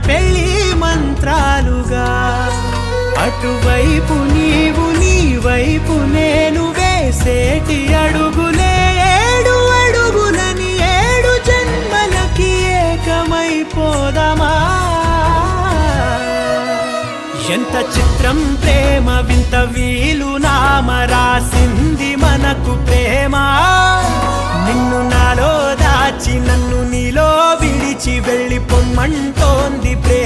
పెళ్లి మంత్రాలుగా అటువైపు నీవు నీ వైపు నేను వేసేటి అడుగులే ఏడు అడుగులని ఏడు జన్మలకి ఏకమైపోదామా ఎంత చిత్రం ప్రేమ వింత వీలు నామ రాసింది మనకు ప్రేమ నిన్ను నాలో దాచి నన్ను నీలో విడిచి వెళ్ళిపోమ్మంటోంది ప్రేమ